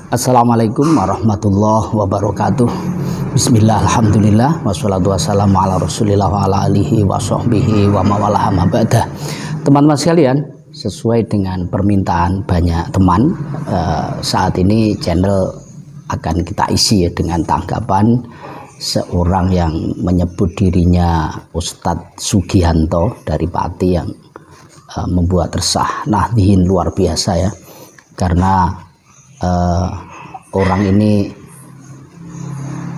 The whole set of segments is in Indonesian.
Assalamualaikum warahmatullahi wabarakatuh. Bismillah, alhamdulillah, wassalatu wassalamu ala rasulillah wa ala alihi wa sahbihi wa mawalah ma ba'dah. Teman-teman sekalian, sesuai dengan permintaan banyak teman, saat ini channel akan kita isi ya dengan tanggapan seorang yang menyebut dirinya Ustadz Sugianto dari Pati yang membuat resah Nahdliyin luar biasa ya, karena orang ini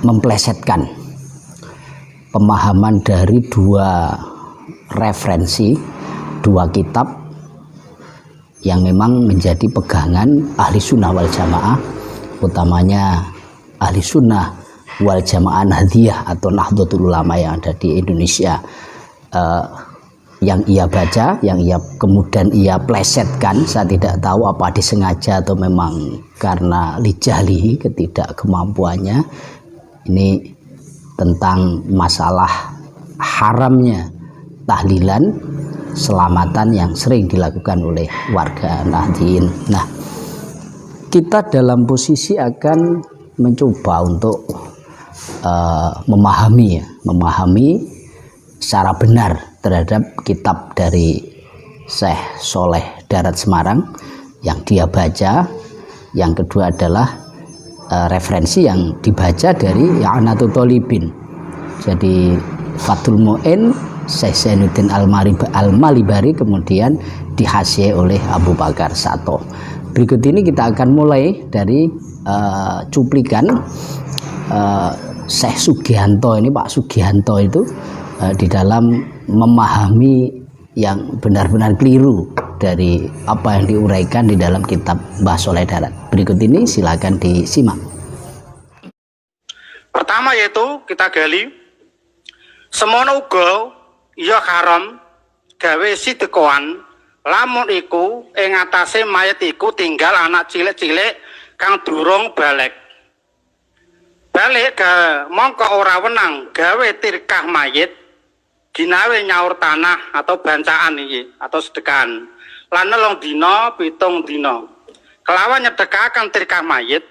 memplesetkan pemahaman dari dua referensi, dua kitab yang memang menjadi pegangan ahli sunnah wal jamaah, utamanya ahli sunnah wal jamaah Nahdliyah atau Nahdlatul Ulama yang ada di Indonesia. Yang ia baca, yang ia kemudian ia plesetkan, saya tidak tahu apa disengaja atau memang karena lijahlihi, ketidakkemampuannya. Ini tentang masalah haramnya tahlilan selamatan yang sering dilakukan oleh warga Nahdliyin. Nah, kita dalam posisi akan mencoba untuk memahami secara benar terhadap kitab dari Syekh Soleh Darat Semarang yang dia baca. Yang kedua adalah referensi yang dibaca dari I'anatul Thalibin. Jadi Fathul Mu'in Syekh Zainuddin Al-Malibari, kemudian dihasyiah oleh Abu Bakar Sato. Berikut ini kita akan mulai dari cuplikan Syekh Sugianto ini, Pak Sugianto itu di dalam memahami yang benar-benar keliru dari apa yang diuraikan di dalam kitab Mbah Soleh Darat. Berikut ini silakan disimak. Pertama yaitu kita gali semono uga ya haram gawe sidekoan lamun iku ing atase mayit iku tinggal anak cilik-cilik kang durung balik mongko ora wenang gawe tirkah mayit ginawe nyaur tanah atau bancaan iki atau sedekahan lan nelung dina pitung dina kelawan nyedekaken tirkah mayit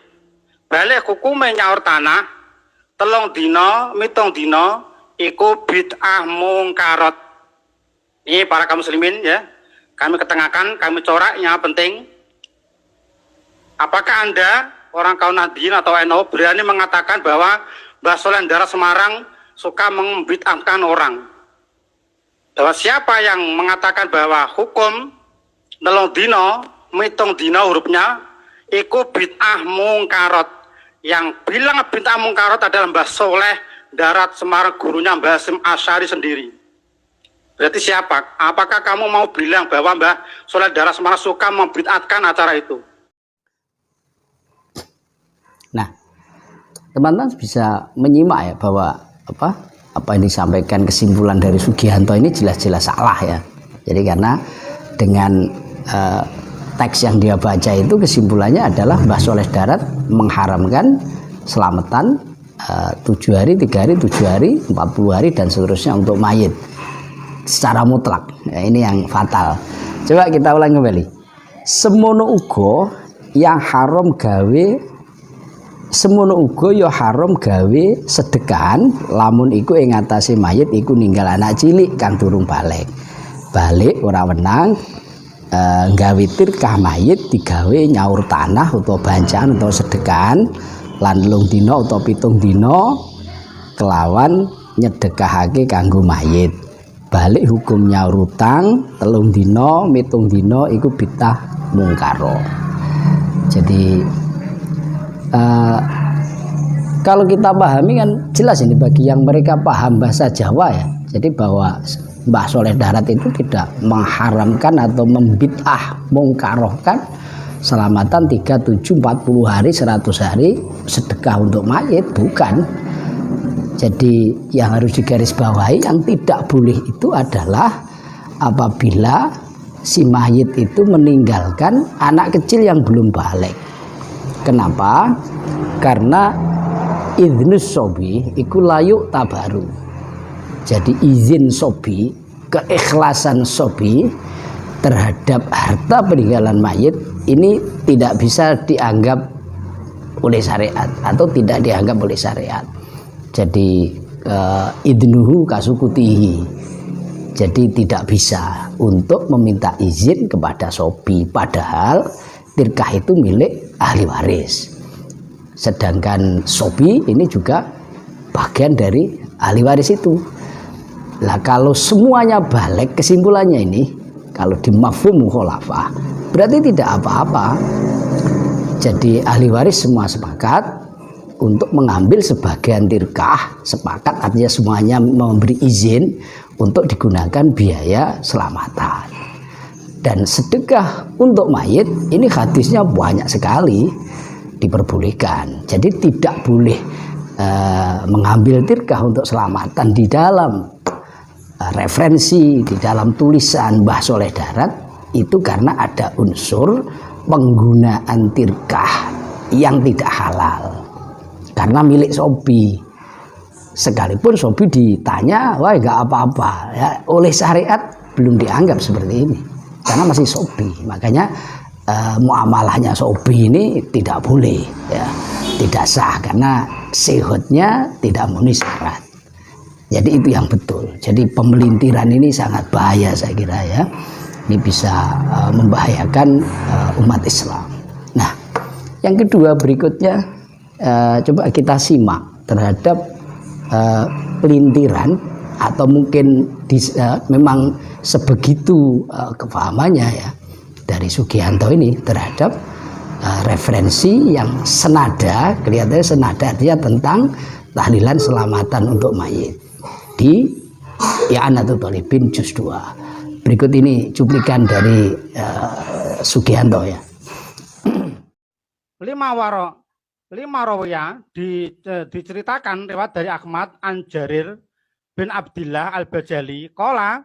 balik hukume nyaur tanah telung dina mitung dina iku bid'ah mungkarat. Ini para kaum muslimin ya, kami ketengahkan, kami coraknya penting. Apakah Anda orang kaum Nahdliyin atau NU berani mengatakan bahwa Mbah Soleh Darat Semarang suka membid'ahkan orang? Bahwa siapa yang mengatakan bahwa hukum nelung dina mitung dina hurufnya iku bid'ah mungkarat, yang bilang bid'ah mungkarat adalah Mbah Soleh Darat Semarang, gurunya Mbah Hasyim Asy'ari sendiri. Berarti siapa? Apakah kamu mau bilang bahwa Mbah Soleh Darat Semarang suka membid'ahkan acara itu? Nah, teman-teman bisa menyimak ya bahwa apa yang disampaikan kesimpulan dari Sugianto ini jelas-jelas salah ya. Jadi karena dengan teks yang dia baca itu kesimpulannya adalah Mbah Soleh Darat mengharamkan selamatan 7 hari, 3 hari, 7 hari, 40 hari dan seterusnya untuk mayit secara mutlak. Ya, ini yang fatal. Coba kita ulang kembali. Semono uga yang haram gawe, semono uga ya haram gawe sedekahan lamun iku ing atase mayit iku ninggal anak cilik kang durung balik ora wenang gawe tirkah mayit digawe nyaur tanah utawa bancaan utawa sedekahan lan 3 dina utawa 7 dina kelawan nyedekahake kanggo mayit. Balik hukum nyaur utang 3 dina 7 dina iku bid'ah mungkaro. Jadi kalau kita pahami kan jelas ini bagi yang mereka paham bahasa Jawa ya. Jadi bahwa Mbah Soleh Darat itu tidak mengharamkan atau membid'ah mungkarohkan selamatan 3, 7, 40 hari, 100 hari sedekah untuk mayit, bukan. Jadi yang harus digarisbawahi yang tidak boleh itu adalah apabila si mayit itu meninggalkan anak kecil yang belum balik. Kenapa? Karena idznus sobi iku layuk tabaru. Jadi izin sobi, keikhlasan sobi terhadap harta peninggalan mayit ini tidak bisa dianggap oleh syariat atau tidak dianggap oleh syariat. Jadi idnuhu kasukutihi. Jadi tidak bisa untuk meminta izin kepada sobi, padahal tirkah itu milik ahli waris. Sedangkan sobi ini juga bagian dari ahli waris itu. Lah kalau semuanya balik, kesimpulannya ini kalau di mafhum mukhalafah berarti tidak apa-apa. Jadi ahli waris semua sepakat untuk mengambil sebagian tirkah, sepakat artinya semuanya memberi izin untuk digunakan biaya selamatan. Dan sedekah untuk mayit ini hadisnya banyak sekali diperbolehkan. Jadi tidak boleh mengambil tirkah untuk selamatan di dalam referensi, di dalam tulisan Mbah Soleh Darat itu karena ada unsur penggunaan tirkah yang tidak halal karena milik sobi. Sekalipun sobi ditanya, wah nggak apa-apa ya, oleh syariat belum dianggap seperti ini karena masih sobi. Makanya muamalahnya sobi ini tidak boleh ya, tidak sah karena sehatnya tidak memenuhi syarat. Jadi itu yang betul. Jadi pemelintiran ini sangat bahaya saya kira ya. Ini bisa membahayakan umat Islam. Nah, yang kedua berikutnya coba kita simak terhadap pelintiran atau mungkin memang sebegitu kepahamannya ya dari Sugihanto ini terhadap referensi yang senada, kelihatannya senada artinya tentang tahlilan selamatan untuk mayit di I'anatul Thalibin juz 2. Berikut ini cuplikan dari Sugihanto ya. Lima rawiyah diceritakan lewat dari Ahmad an Jarir bin Abdillah al-Bajali qala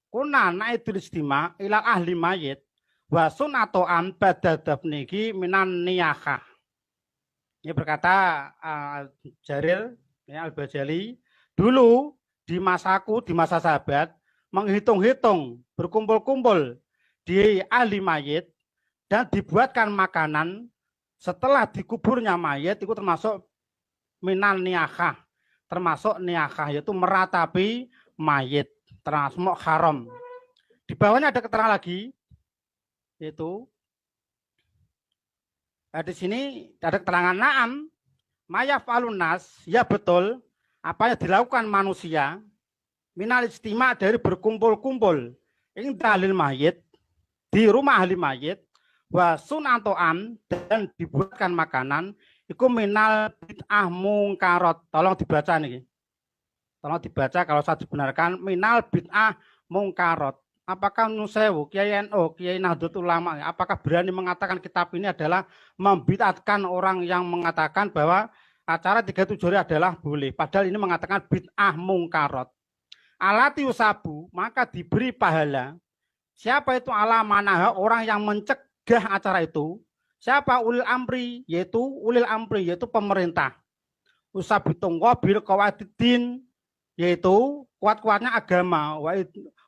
kunna naidul istima ila ahli mayit wa sunato'an badha dafniki minan niyakah. Ini berkata Jarir ya, al-Bajali, dulu di masaku, di masa sahabat, menghitung-hitung, berkumpul-kumpul di ahli mayit dan dibuatkan makanan setelah dikuburnya mayit, itu termasuk minan niyakah, termasuk niyakah yaitu meratapi mayit, termasuk haram. Di bawahnya ada keterangan lagi, yaitu di sini ada keterangan na'am mayaf alunas, ya betul apa yang dilakukan manusia minal istima dari berkumpul-kumpul inda ahli mayit, di rumah ahli mayit, wa sunato'an dan dibuatkan makanan iku minal bid'ah mungkarot. Tolong dibaca nih, tolong dibaca kalau saya dibenarkan, minal bid'ah mungkarot. Apakah Nusewu, Kiai NU, Kiai Nahdlatul Ulama, apakah berani mengatakan kitab ini adalah membid'atkan orang yang mengatakan bahwa acara 37 hari adalah boleh, padahal ini mengatakan bid'ah mungkarot. Alati usabu, maka diberi pahala. Siapa itu ala manaha, orang yang mencegah acara itu? Siapa? Ulil amri, yaitu pemerintah. Usabitung wabil qawaidin, yaitu kuat-kuatnya agama,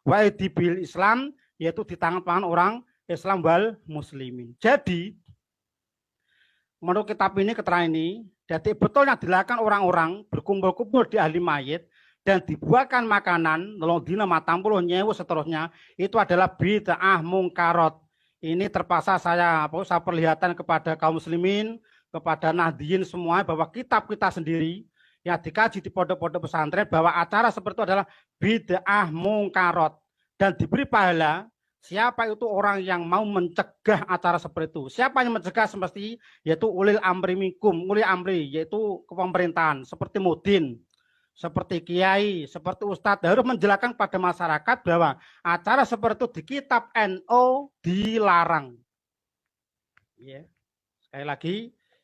waidibil Islam, yaitu di tangan orang Islam wal muslimin. Jadi menurut kitab ini, keterangan ini, jadi betulnya dilakukan orang-orang berkumpul-kumpul di ahli mayit dan dibuatkan makanan, nolong dina matang puluh nyewu seterusnya, itu adalah bid'ah mungkarot. Ini terpaksa saya perlihatkan kepada kaum muslimin, kepada Nahdliyin semua, bahwa kitab kita sendiri yang dikaji di pondok-pondok pesantren bahwa acara seperti itu adalah bid'ah mungkarot dan diberi pahala. Siapa itu orang yang mau mencegah acara seperti itu? Siapa yang mencegah semesti? Yaitu ulil amri minkum, ulil amri yaitu pemerintahan seperti mudin, seperti kiai, seperti ustadz harus menjelaskan pada masyarakat bahwa acara seperti itu di kitab NU dilarang. Ya. Sekali lagi,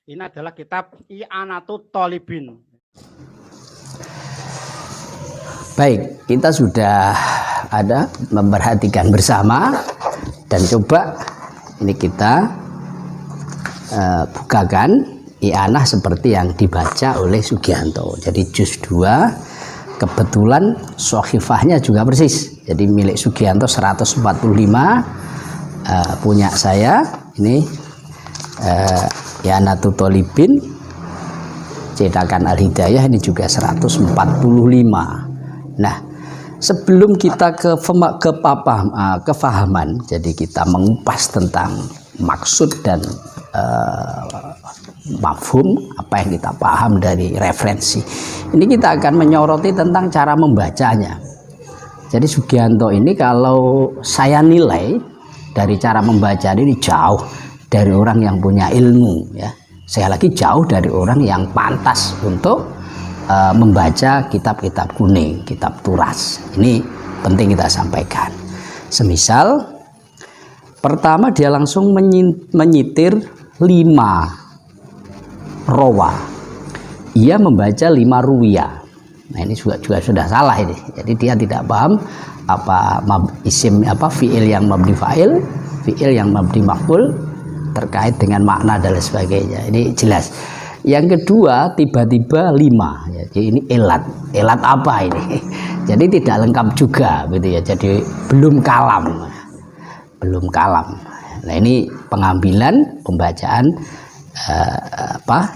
ini adalah kitab I'anatul Thalibin. Baik, kita sudah ada memperhatikan bersama dan coba ini kita bukakan i'anah seperti yang dibaca oleh Sugihanto. Jadi juz 2 kebetulan sohifahnya juga persis. Jadi milik Sugihanto 145, punya saya ini Yanatu Tolibin cetakan Al-Hidayah ini juga 145. Nah, sebelum kita ke kefahaman, jadi kita mengupas tentang maksud dan mafhum, apa yang kita paham dari referensi. Ini kita akan menyoroti tentang cara membacanya. Jadi Sugianto ini kalau saya nilai dari cara membaca ini jauh dari orang yang punya ilmu, ya. Saya lagi jauh dari orang yang pantas untuk membaca kitab-kitab kuning, kitab turas. Ini penting kita sampaikan. Semisal pertama dia langsung menyitir 5 rawa. Ia membaca 5 ruwiyah. Nah, ini juga sudah salah ini. Jadi dia tidak paham apa isim apa fiil yang mabni fa'il, fiil yang mabni maf'ul terkait dengan makna dan sebagainya. Ini jelas. Yang kedua tiba-tiba 5. Jadi ini elat apa ini? Jadi tidak lengkap juga, gitu ya. Jadi belum kalam. Nah, ini pengambilan pembacaan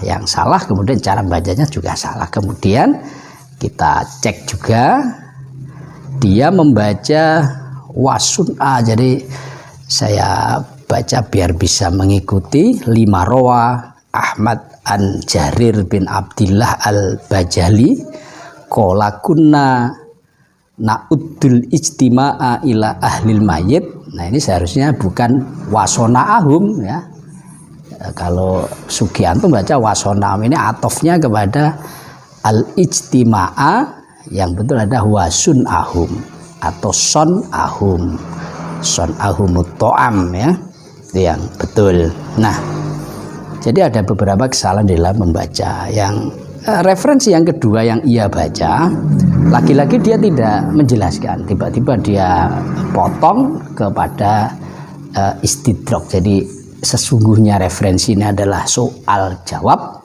yang salah, kemudian cara bacanya juga salah. Kemudian kita cek juga dia membaca wasun'a. Jadi saya baca biar bisa mengikuti 5 rawa Ahmad an Jarir bin Abdillah al-Bajali qala kunna na'uddul ijtima'a ila ahlil mayyit. Nah, ini seharusnya bukan wasona'ahum, ya. Kalau Sugianto baca wasona'ahum, ini atofnya kepada al-ijtima'a, yang betul ada wasun'ahum atau son'ahum, son'ahumut to'am, ya. Itu yang betul. Nah, jadi ada beberapa kesalahan dalam membaca. Yang referensi yang kedua yang ia baca, lagi-lagi dia tidak menjelaskan, tiba-tiba dia potong kepada istidrok. Jadi sesungguhnya referensi ini adalah soal jawab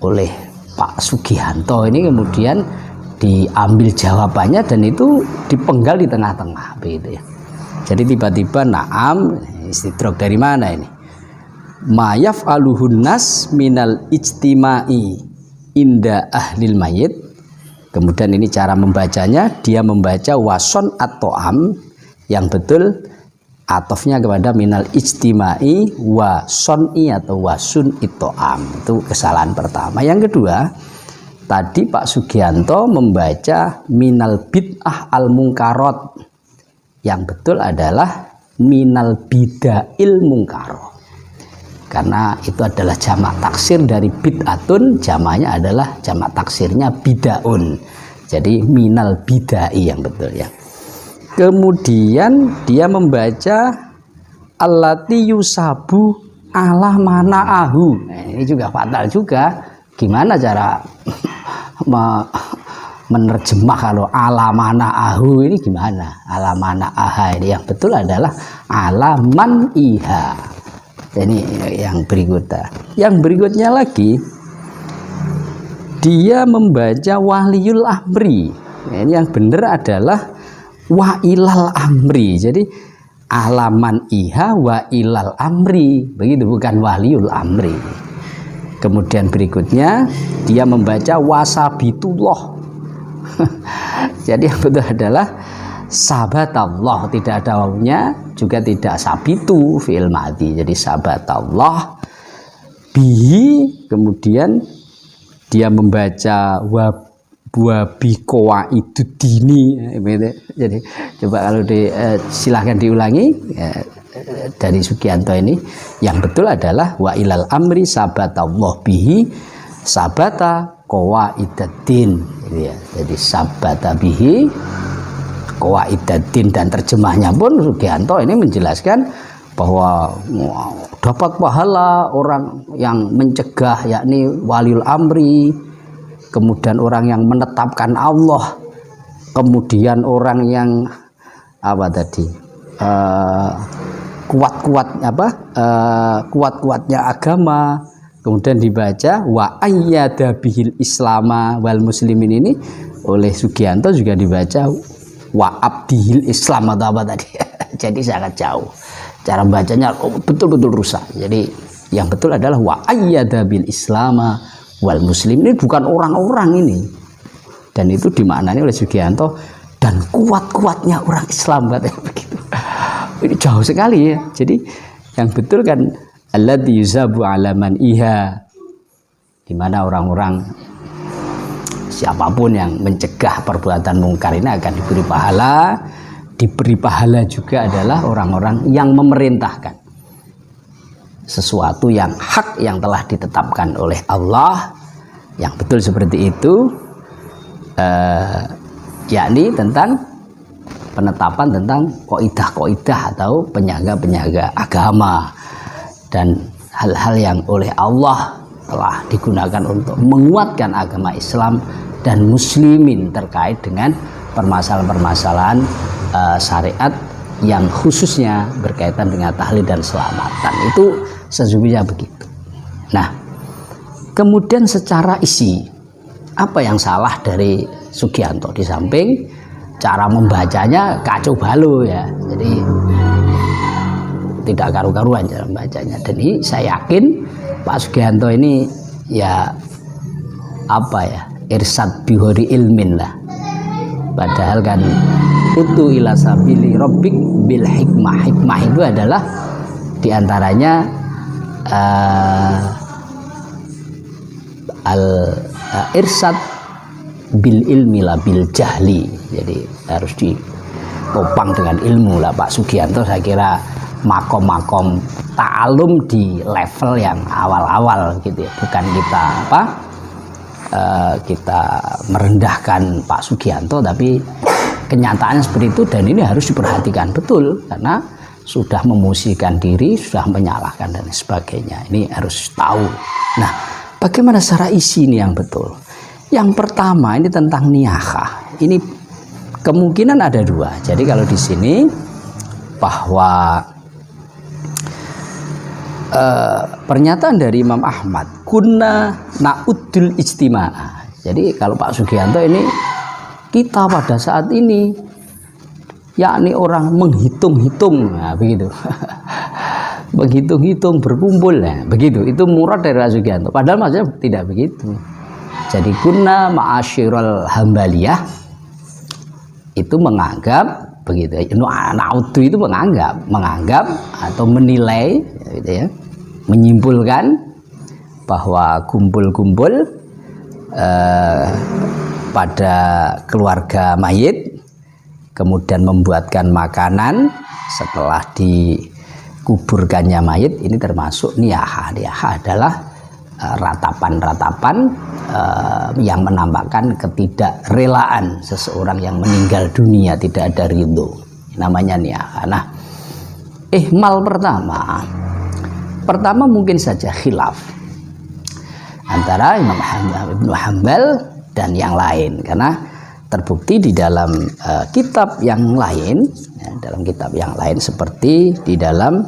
oleh Pak Sugianto, ini kemudian diambil jawabannya dan itu dipenggal di tengah-tengah, begitu ya. Jadi tiba-tiba naam, istidrok dari mana ini? Ma yaf'aluhun nas minal ijtima'i inda ahlil mayyit. Kemudian ini cara membacanya, dia membaca wason atau am, yang betul atofnya kepada minal ijtima'i wason'i atau wasun itu am. Itu kesalahan pertama. Yang kedua, tadi Pak Sugianto membaca minal bid'ah al munkarot, yang betul adalah minal bida'il mungkaro, karena itu adalah jamak taksir dari bid'atun, jamaknya adalah jamak taksirnya bida'un. Jadi minal bida'i yang betul, ya. Kemudian dia membaca allati yusabu ala mana'ahu. Nah, ini juga fatal juga. Gimana cara menerjemah kalau ala mana'ahu ini gimana? Ala mana'aha ini yang betul adalah ala man iha. Ini yang berikutnya. Yang berikutnya lagi, dia membaca waliyul amri. Ini yang benar adalah wa ilal amri. Jadi alaman iha wa ilal amri, begitu, bukan waliyul amri. Kemudian berikutnya dia membaca wasabitullah. Jadi yang betul adalah sabatallah, tidak ada wawunya, juga tidak sabitu fi'il madhi. Jadi sabatallah bihi. Kemudian dia membaca wabiqowa itu dini. Jadi coba kalau silahkan diulangi dari Sugianto ini. Yang betul adalah wa ilal amri sabatallah bihi sabata qawaidaddin, gitu ya. Jadi sabata bihi qawaidaddin, dan terjemahnya pun Sugianto ini menjelaskan bahwa dapat pahala orang yang mencegah, yakni waliul amri, kemudian orang yang menetapkan Allah, kemudian orang yang apa tadi kuat-kuatnya agama. Kemudian dibaca wa ayyada bihil islama wal muslimin, ini oleh Sugianto juga dibaca wa abdihil islam atau apa tadi. Jadi sangat jauh cara bacanya, betul-betul rusak. Jadi Yang betul adalah wa ayyada bil islama wal muslim. Ini bukan orang-orang ini. Dan itu dimaknani oleh Sugianto dan kuat-kuatnya orang Islam katanya begitu. Ini jauh sekali ya. Jadi yang betul kan alladzi yuzabu ala man iha, di mana orang-orang siapapun yang mencegah perbuatan mungkar ini akan diberi pahala. Diberi pahala juga adalah orang-orang yang memerintahkan sesuatu yang hak yang telah ditetapkan oleh Allah, yang betul seperti itu, yakni tentang penetapan tentang kaidah-kaidah atau penyaga-penyaga agama dan hal-hal yang oleh Allah telah digunakan untuk menguatkan agama Islam dan muslimin terkait dengan permasalahan-permasalahan syariat yang khususnya berkaitan dengan tahlil dan selamatan. Itu sesungguhnya begitu. Nah, kemudian secara isi, apa yang salah dari Sugianto? Di samping cara membacanya kacau balau ya, jadi tidak karu-karuan cara membacanya. Dan ini saya yakin Pak Sugianto ini ya apa ya, irsad bihori ilmin lah. Padahal kan utu ila sabili rabbik bil hikmah. Hikmah itu adalah diantaranya al irsad bil ilmi la bil jahli. Jadi harus ditopang dengan ilmu lah Pak Sugianto. Saya kira makom-makom ta'alum di level yang awal-awal gitu ya. Bukan kita kita merendahkan Pak Sugianto, tapi kenyataannya seperti itu. Dan ini harus diperhatikan betul karena sudah memosisikan diri, sudah menyalahkan dan sebagainya. Ini harus tahu. Nah, bagaimana secara isi ini yang betul? Yang pertama ini tentang niyahah. Ini kemungkinan ada dua. Jadi kalau di sini bahwa pernyataan dari Imam Ahmad, kunna na'uddul ijtima'ah. Jadi kalau Pak Sugianto ini, kita pada saat ini yakni orang menghitung-hitung, nah, begitu. Menghitung-hitung berkumpul ya, begitu. Itu murad dari Pak Sugianto. Padahal maksudnya tidak begitu. Jadi kunna ma'asyiral hambaliyah itu menganggap begitu. Na'uddu itu menganggap atau menilai gitu ya. Menyimpulkan bahwa kumpul-kumpul pada keluarga mayit, kemudian membuatkan makanan setelah dikuburkannya mayit, ini termasuk niyahah. Niyahah adalah ratapan-ratapan yang menampakkan ketidakrelaan seseorang yang meninggal dunia, tidak ada ridho, namanya niyahah. Nah, ihmal pertama mungkin saja khilaf antara Imam Ibnu Hanbal dan yang lain, karena terbukti di dalam kitab yang lain, ya, dalam kitab yang lain seperti di dalam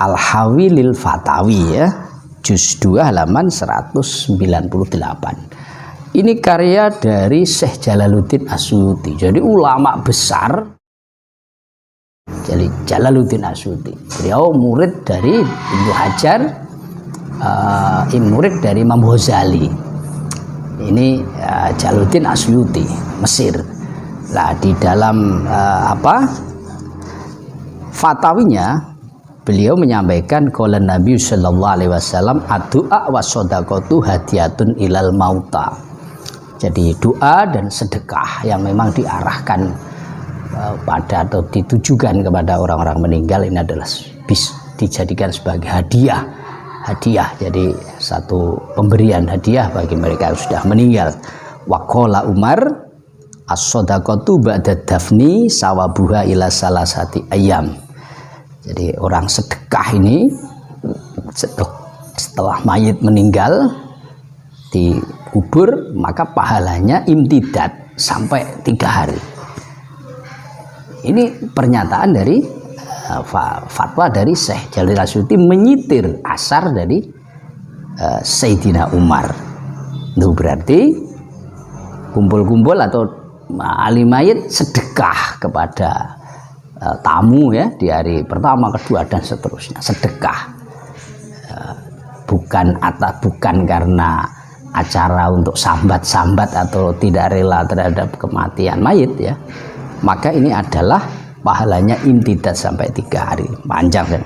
Al-Hawi lil Fatawi ya, juz 2 halaman 198. Ini karya dari Syekh Jalaluddin Asyuti. Jadi ulama besar. Jadi Jalaluddin Asyuti, beliau murid dari Ibnu Hajar, murid dari Imam Ghazali. Ini Jalaluddin Asyuti, Mesir. Nah, di dalam fatawinya beliau menyampaikan qala Nabi sallallahu alaihi wasallam ad-du'a was shadaqatu hadiyatun ilal mauta. Jadi doa dan sedekah yang memang diarahkan pada atau ditujukan kepada orang-orang meninggal ini adalah dijadikan sebagai hadiah. Jadi satu pemberian hadiah bagi mereka yang sudah meninggal. Wa qala Umar as-shadaqatu ba'da dafni sawabuha ila salasati ayyam. Jadi orang sedekah ini setelah mayit meninggal dikubur, maka pahalanya imtidad sampai 3 hari. Ini pernyataan dari fatwa dari Syekh Jalaluddin Asyuti menyitir asar dari Sayyidina Umar. Itu berarti kumpul-kumpul atau ahli mayit sedekah kepada tamu ya di hari pertama, kedua dan seterusnya, sedekah. bukan karena acara untuk sambat-sambat atau tidak rela terhadap kematian mayit ya, maka ini adalah pahalanya imtidad sampai 3 hari, panjang kan.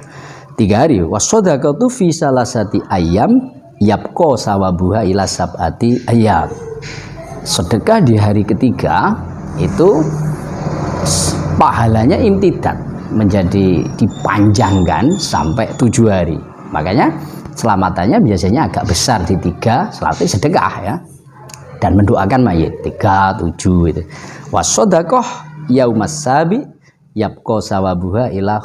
3 hari. Wasodaqatu fi salasati ayyam yabqa sawabuha ila sab'ati ayyam. Sedekah di hari ketiga itu pahalanya imtidad, menjadi dipanjangkan sampai 7 hari. Makanya selamatannya biasanya agak besar di 3, selatih sedekah ya, dan mendoakan mayit 3, 7 itu. Wasodaqah yaumas sabi yabqa sawabuha ila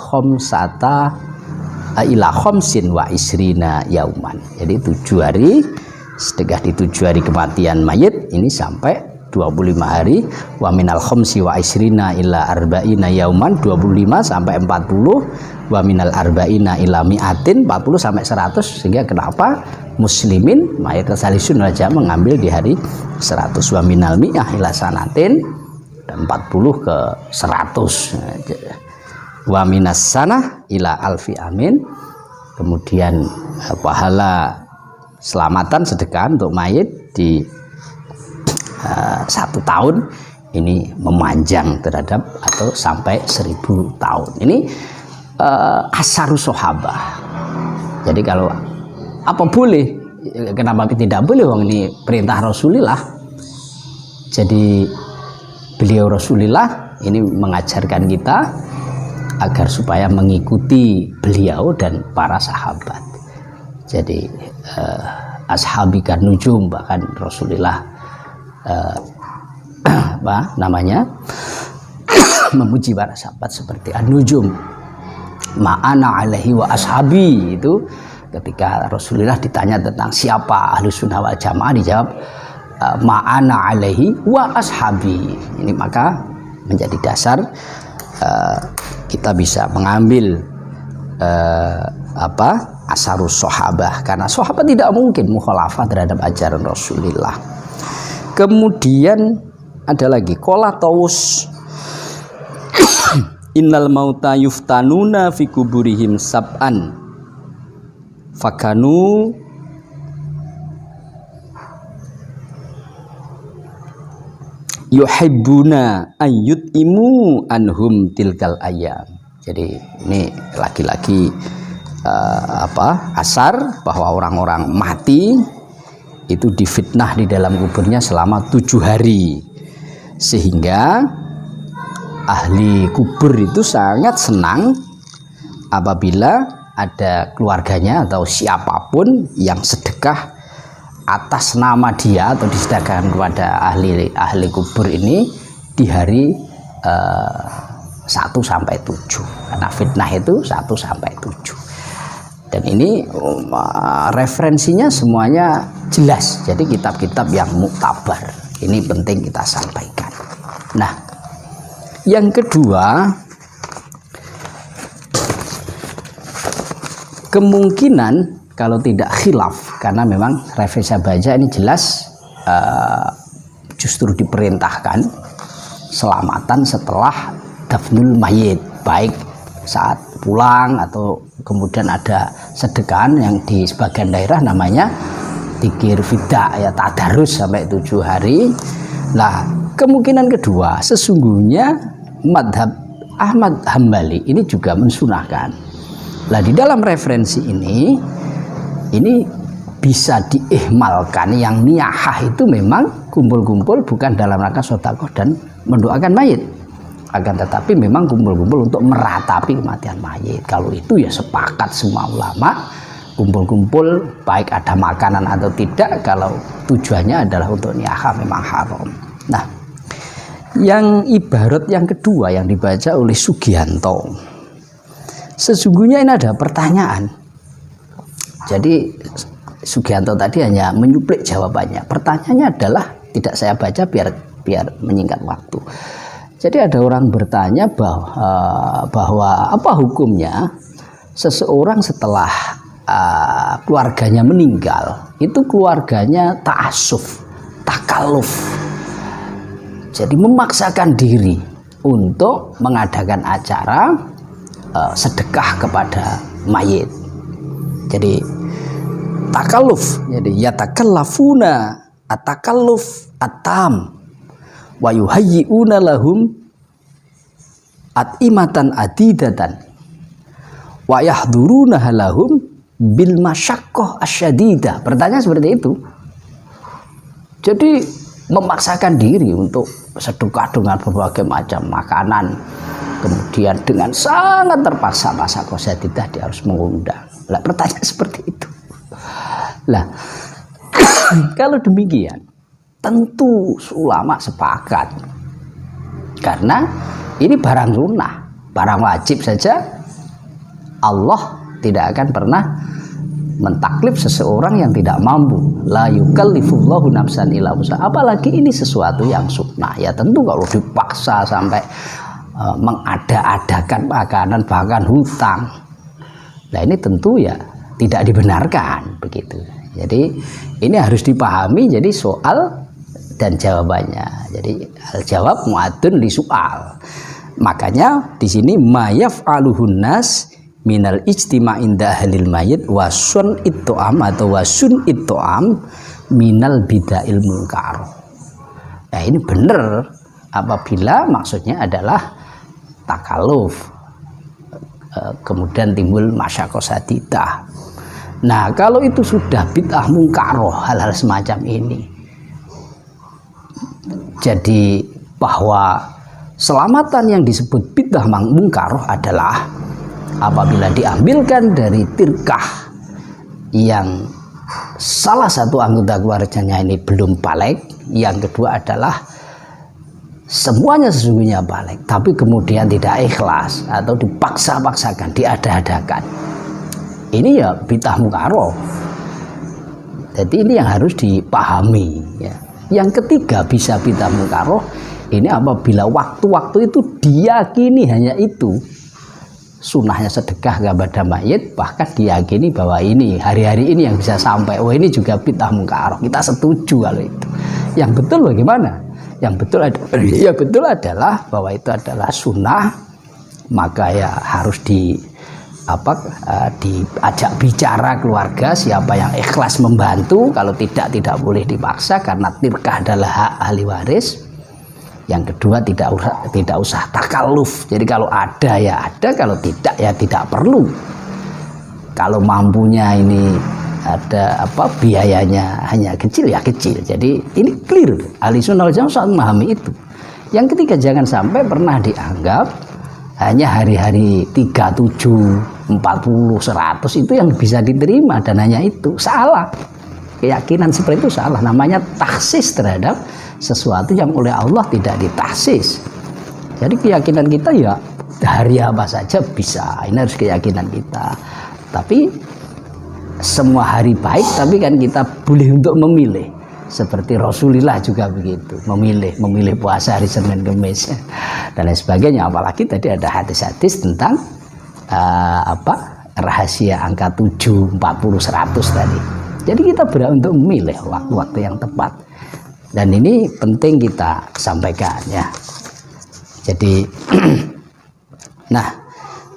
khamsin wa isrina yauman. Jadi 7 hari sedekah di 7 hari kematian mayit ini sampai 25 hari. Wa minal khamsi wa isrina ila arba'ina yauman, 25 sampai 40. Wa minal arba'ina ila mi'atin, 40 sampai 100. Sehingga kenapa muslimin mayoritas ahlisun wal jamaah mengambil di hari 100. Wa minal mi'ah ila sanatin, dan 40 ke 100. Wa minas sanah ila alfi amin. Kemudian pahala selamatan sedekah untuk mayit di 1 tahun ini memanjang terhadap atau sampai 1000 tahun. Ini asarus sahabah. Jadi kalau apa boleh, kenapa tidak boleh? Wong ini perintah Rasulullah. Jadi beliau Rasulullah ini mengajarkan kita agar supaya mengikuti beliau dan para sahabat. Jadi ashabikan nujum, bahkan Rasulullah apa namanya memuji para sahabat seperti an-nujum ma'ana alaihi wa ashabi. Itu ketika Rasulullah ditanya tentang siapa ahli sunnah wal jamaah, dijawab ma'ana alaihi wa ashabi. Ini maka menjadi dasar kita bisa mengambil asarus sahabah, karena sahabat tidak mungkin mukhalafah terhadap ajaran Rasulullah. Kemudian ada lagi qala Taus innal mauta yuftanuna fi kuburihim sab'an fakanu yuhibbuna an yut'imu anhum tilkal ayyam. Jadi ini lagi-lagi asar bahwa orang-orang mati itu difitnah di dalam kuburnya selama 7 hari, sehingga ahli kubur itu sangat senang apabila ada keluarganya atau siapapun yang sedekah atas nama dia atau disedekahkan kepada ahli kubur ini di hari 1 sampai 7, karena fitnah itu 1 sampai 7. Dan ini referensinya semuanya jelas. Jadi kitab-kitab yang muktabar ini penting kita sampaikan. Nah, yang kedua, kemungkinan kalau tidak khilaf, karena memang referensi baca ini jelas justru diperintahkan selamatan setelah dafnul mayit, baik saat pulang atau kemudian ada sedekahan yang di sebagian daerah namanya dzikir fida ya, tadarus sampai 7 hari. Nah, kemungkinan kedua, sesungguhnya madhab Ahmad Hambali ini juga mensunahkan. Nah, di dalam referensi ini bisa diihmalkan, yang niyahah itu memang kumpul-kumpul bukan dalam rangka sedekah dan mendoakan mayit, akan tetapi memang kumpul-kumpul untuk meratapi kematian mayit. Kalau itu ya sepakat semua ulama, kumpul-kumpul baik ada makanan atau tidak, kalau tujuannya adalah untuk niyahah memang haram. Nah, yang ibarat yang kedua yang dibaca oleh Sugianto, sesungguhnya ini ada pertanyaan. Jadi Sugianto tadi hanya menyuplik jawabannya. Pertanyaannya adalah tidak saya baca biar menyingkat waktu. Jadi ada orang bertanya bahwa apa hukumnya seseorang setelah keluarganya meninggal, itu keluarganya ta'assuf, takalluf. Jadi memaksakan diri untuk mengadakan acara sedekah kepada mayit. Jadi takalluf, jadi yatakallafuna atakalluf atam wa yuhayyi'una lahum atimatan adidatan wa yahduruna lahum bil masyaqqah asyadidah. Pertanyaan seperti itu. Jadi memaksakan diri untuk sedekah dengan berbagai macam makanan, kemudian dengan sangat terpaksa masyaqqah asyadidah dia harus mengundang. Lah pertanyaan seperti itu. Lah kalau demikian tentu ulama sepakat karena ini barang sunnah, barang wajib saja Allah tidak akan pernah mentaklif seseorang yang tidak mampu. La yukallifullahu nafsan illa wus'aha. Apalagi ini sesuatu yang sunnah. Ya tentu kalau dipaksa sampai mengada-adakan makanan bahkan hutang, nah ini tentu ya tidak dibenarkan begitu. Jadi ini harus dipahami. Jadi soal dan jawabannya. Jadi al-jawab mu'adun li soal. Makanya di sini mayaf'aluhun nas minal ijtima' inda ahlil mayit wasun itto'am atau wasun itto'am minal bida'il munkar. Nah ini benar apabila maksudnya adalah takalluf, kemudian timbul masyaqqah sadidah. Nah kalau itu sudah bid'ah mungkaroh, hal-hal semacam ini, jadi bahwa selamatan yang disebut bid'ah mungkaroh adalah apabila diambilkan dari tirkah yang salah satu anggota keluarganya ini belum balik, yang kedua adalah semuanya sesungguhnya balik, tapi kemudian tidak ikhlas atau dipaksa-paksakan, diada-adakan. Ini ya bid'ah mungkaroh. Jadi ini yang harus dipahami ya. Yang ketiga bisa bid'ah mungkaroh ini apabila waktu-waktu itu diyakini hanya itu sunnahnya sedekah kepada mayit, bahkan diyakini bahwa ini hari-hari ini yang bisa sampai, oh ini juga bid'ah mungkaroh. Kita setuju kalau itu. Yang betul bagaimana? Yang betul ya betul adalah bahwa itu adalah sunnah, maka ya harus diajak bicara keluarga siapa yang ikhlas membantu. Kalau tidak boleh dipaksa karena tirkah adalah hak ahli waris. Yang kedua tidak usah takalluf. Jadi kalau ada ya ada, kalau tidak ya tidak perlu. Kalau mampunya ini ada biayanya hanya kecil ya kecil. Jadi ini clear. Ahli sunnah wal jamaah sangat memahami itu. Yang ketiga jangan sampai pernah dianggap hanya hari-hari 37, 40, 100 itu yang bisa diterima dan hanya itu. Salah. Keyakinan seperti itu salah. Namanya taksis terhadap sesuatu yang oleh Allah tidak ditahsis. Jadi keyakinan kita ya hari apa saja bisa. Ini harus keyakinan kita. Tapi semua hari baik, tapi kan kita boleh untuk memilih. Seperti Rasulullah juga begitu, memilih puasa hari Senin Kamis dan lain sebagainya. Apalagi tadi ada hadis-hadis tentang rahasia angka 7, 40, 100 tadi. Jadi kita berhak untuk memilih waktu-waktu yang tepat. Dan ini penting kita sampaikan ya. Jadi nah,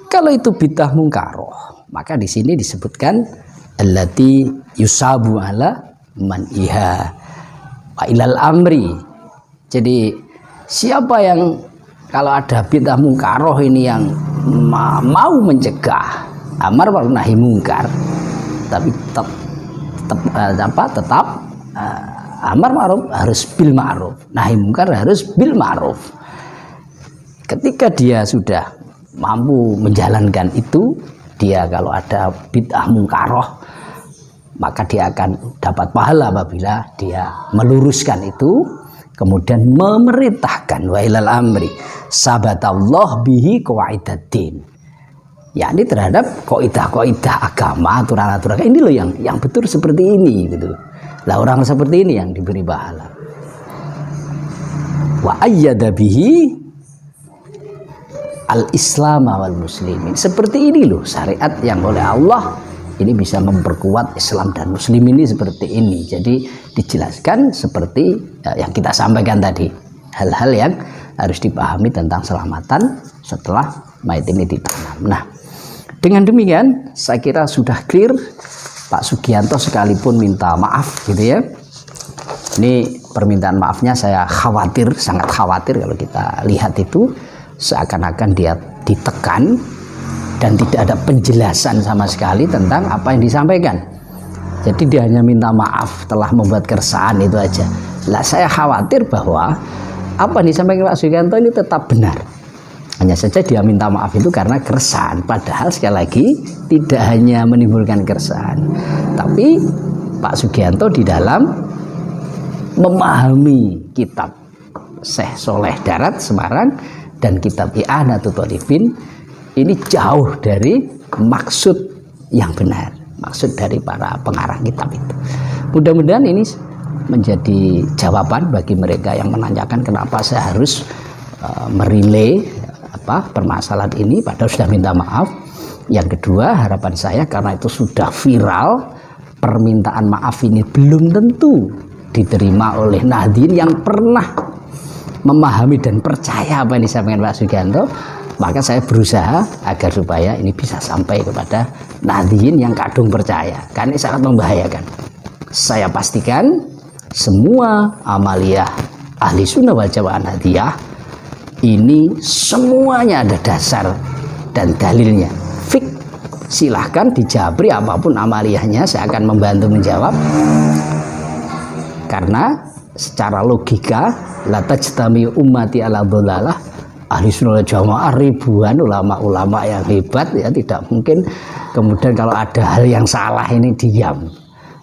kalau itu bid'ah mungkaroh, maka di sini disebutkan allati yusabu ala man iha wa ilal amri. Jadi siapa yang kalau ada bid'ah mungkaroh ini yang mau mencegah amar ma'ruf nahi mungkar, tapi tetap amar ma'ruf harus bil ma'ruf, nahi mungkar harus bil ma'ruf. Ketika dia sudah mampu menjalankan itu, dia kalau ada bid'ah mungkaroh maka dia akan dapat pahala apabila dia meluruskan itu, kemudian memerintahkan wa ilal amri sabatallah bihi qawaidaddin, yakni terhadap kaidah-kaidah agama, aturan-aturan ini loh yang betul seperti ini gitu. Lah orang seperti ini yang diberi pahala. Wa ayyada bihi al-islam wal muslimin. Seperti ini loh syariat yang oleh Allah ini bisa memperkuat Islam dan muslim ini seperti ini. Jadi dijelaskan seperti yang kita sampaikan tadi. Hal-hal yang harus dipahami tentang selamatan setelah mayat ini ditanam. Nah, dengan demikian saya kira sudah clear Pak Sugianto sekalipun minta maaf gitu ya. Ini permintaan maafnya saya khawatir, sangat khawatir kalau kita lihat itu seakan-akan dia ditekan dan tidak ada penjelasan sama sekali tentang apa yang disampaikan. Jadi dia hanya minta maaf telah membuat keresahan itu aja. Lah saya khawatir bahwa apa yang disampaikan Pak Sugianto ini tetap benar. Hanya saja dia minta maaf itu karena keresahan. Padahal sekali lagi tidak hanya menimbulkan keresahan, tapi Pak Sugianto di dalam memahami kitab Syekh Soleh Darat Semarang dan kitab I'anatul Thalibin ini jauh dari maksud yang benar, maksud dari para pengarang kitab itu. Mudah-mudahan ini menjadi jawaban bagi mereka yang menanyakan kenapa saya harus merilai permasalahan ini padahal sudah minta maaf. Yang kedua, harapan saya karena itu sudah viral, permintaan maaf ini belum tentu diterima oleh Nahdien yang pernah memahami dan percaya apa yang disampaikan Pak Sugianto. Maka saya berusaha agar supaya ini bisa sampai kepada Nahdien yang kadung percaya, karena ini sangat membahayakan. Saya pastikan semua amaliyah ahli sunnah wal jamaah Nahdiyah ini semuanya ada dasar dan dalilnya. Fik, silahkan dijabri apapun amaliyahnya, saya akan membantu menjawab. Karena secara logika la tajtami ummati ala dhalalah, ahli sunnah wal jamaah ribuan ulama-ulama yang hebat ya, tidak mungkin kemudian kalau ada hal yang salah ini diam.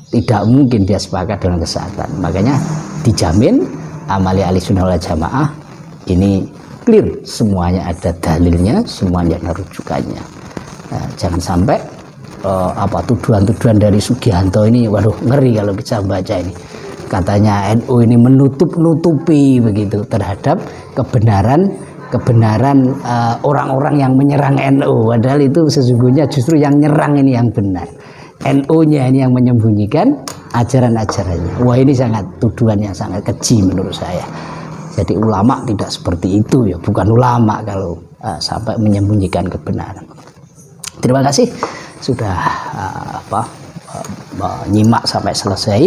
Tidak mungkin dia sepakat dengan kesesatan. Makanya dijamin amaliyah ahli sunnah wal jamaah ini clear, semuanya ada dalilnya, semuanya ada rujukannya. Nah, jangan sampai tuduhan-tuduhan dari Sugianto ini, waduh ngeri kalau kita baca ini. Katanya NU ini menutup-nutupi begitu terhadap kebenaran orang-orang yang menyerang NU. Padahal itu sesungguhnya justru yang nyerang ini yang benar. NU-nya ini yang menyembunyikan ajaran-ajarannya. Wah, ini sangat tuduhan yang sangat keji menurut saya. Jadi ulama tidak seperti itu ya, bukan ulama kalau sampai menyembunyikan kebenaran. Terima kasih sudah menyimak sampai selesai,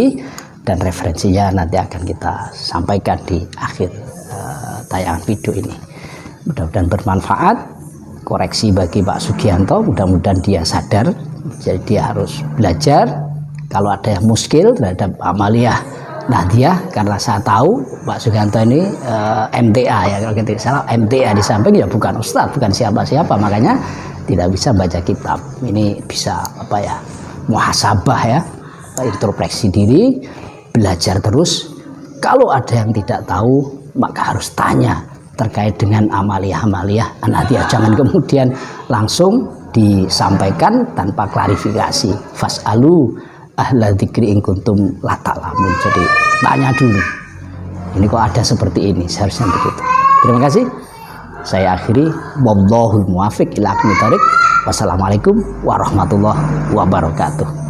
dan referensinya nanti akan kita sampaikan di akhir tayangan video ini. Mudah-mudahan bermanfaat, koreksi bagi Pak Sugianto, mudah-mudahan dia sadar, jadi dia harus belajar. Kalau ada yang muskil terhadap amaliyah Nahdiyah, karena saya tahu Pak Sugianto ini MTA ya, kalau tidak salah MTA di samping ya bukan ustadz, bukan siapa-siapa, makanya tidak bisa baca kitab. Ini bisa muhasabah ya, introspeksi diri, belajar terus. Kalau ada yang tidak tahu maka harus tanya terkait dengan amaliyah Nahdiyah, jangan kemudian langsung disampaikan tanpa klarifikasi. Fas'alu ahla dzikri in kuntum la ta'lamun. Jadi tanya dulu, ini kok ada seperti ini, seharusnya begitu. Terima kasih. Saya akhiri, wallahul muwaffiq ila aqwamit thoriq. Wassalamualaikum warahmatullahi wabarakatuh.